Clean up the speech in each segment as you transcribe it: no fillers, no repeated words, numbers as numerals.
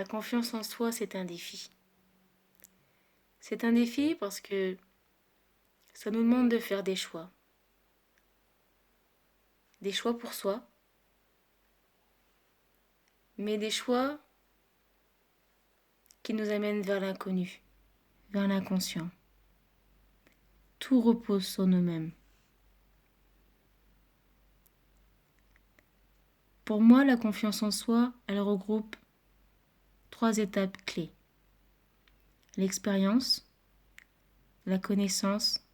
La confiance en soi, c'est un défi. C'est un défi parce que ça nous demande de faire des choix. Des choix pour soi, mais des choix qui nous amènent vers l'inconnu, vers l'inconscient. Tout repose sur nous-mêmes. Pour moi, la confiance en soi, elle regroupe 3 étapes clés. L'expérience, la connaissance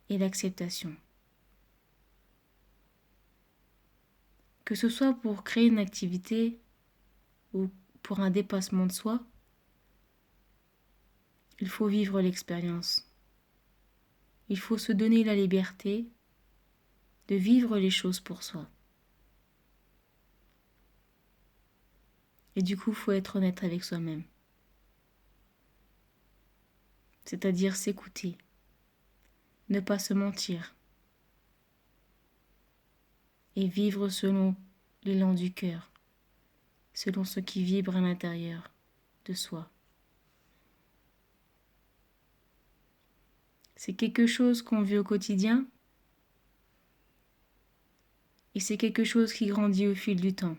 et l'acceptation. Que ce soit pour créer une activité ou pour un dépassement de soi, il faut vivre l'expérience. Il faut se donner la liberté de vivre les choses pour soi. Et du coup, il faut être honnête avec soi-même. C'est-à-dire s'écouter, ne pas se mentir et vivre selon l'élan du cœur, selon ce qui vibre à l'intérieur de soi. C'est quelque chose qu'on vit au quotidien et c'est quelque chose qui grandit au fil du temps.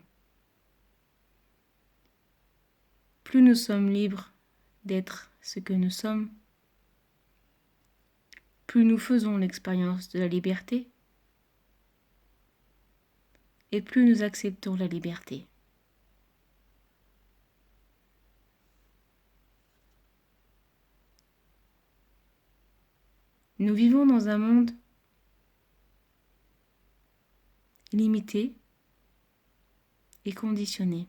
Plus nous sommes libres d'être ce que nous sommes, plus nous faisons l'expérience de la liberté et plus nous acceptons la liberté. Nous vivons dans un monde limité et conditionné,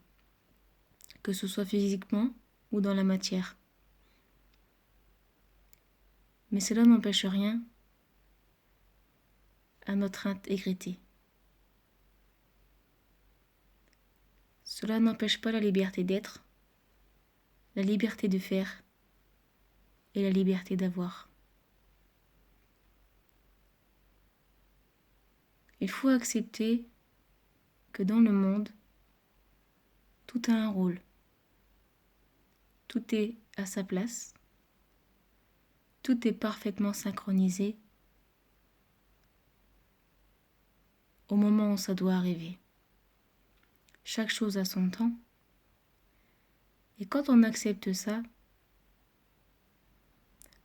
que ce soit physiquement ou dans la matière. Mais cela n'empêche rien à notre intégrité. Cela n'empêche pas la liberté d'être, la liberté de faire et la liberté d'avoir. Il faut accepter que dans le monde, tout a un rôle. Tout est à sa place. Tout est parfaitement synchronisé au moment où ça doit arriver. Chaque chose a son temps. Et quand on accepte ça,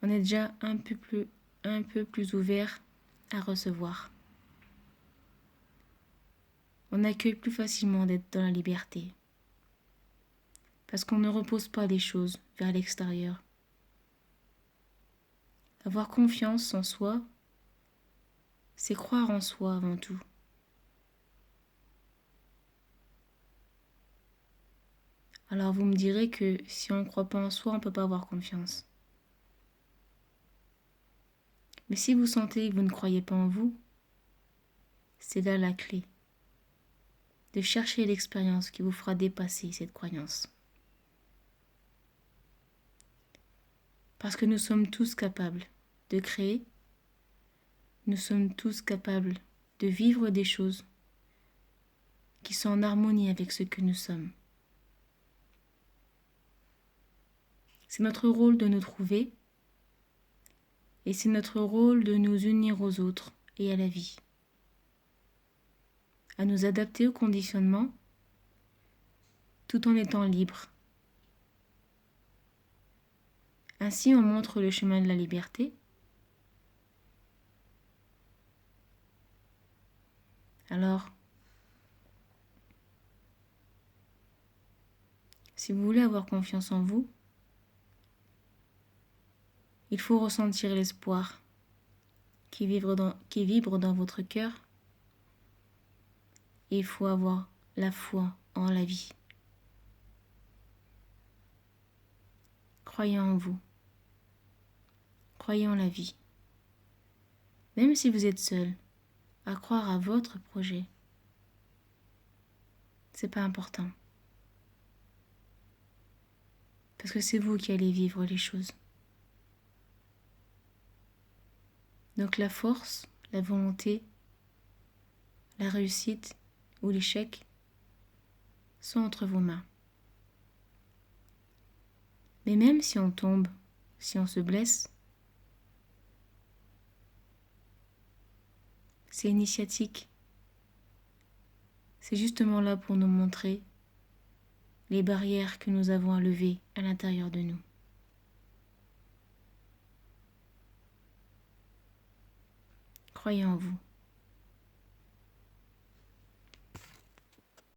on est déjà un peu plus ouvert à recevoir. On accueille plus facilement d'être dans la liberté. Parce qu'on ne repose pas les choses vers l'extérieur. Avoir confiance en soi, c'est croire en soi avant tout. Alors vous me direz que si on ne croit pas en soi, on ne peut pas avoir confiance. Mais si vous sentez que vous ne croyez pas en vous, c'est là la clé. De chercher l'expérience qui vous fera dépasser cette croyance. Parce que nous sommes tous capables de créer, nous sommes tous capables de vivre des choses qui sont en harmonie avec ce que nous sommes. C'est notre rôle de nous trouver et c'est notre rôle de nous unir aux autres et à la vie. À nous adapter au conditionnement tout en étant libres. Ainsi, on montre le chemin de la liberté. Alors, si vous voulez avoir confiance en vous, il faut ressentir l'espoir qui vibre dans votre cœur et il faut avoir la foi en la vie. Croyez en vous. Croyez en la vie. Même si vous êtes seul, à croire à votre projet, c'est pas important. Parce que c'est vous qui allez vivre les choses. Donc la force, la volonté, la réussite ou l'échec sont entre vos mains. Mais même si on tombe, si on se blesse, c'est initiatique. C'est justement là pour nous montrer les barrières que nous avons à lever à l'intérieur de nous. Croyez en vous.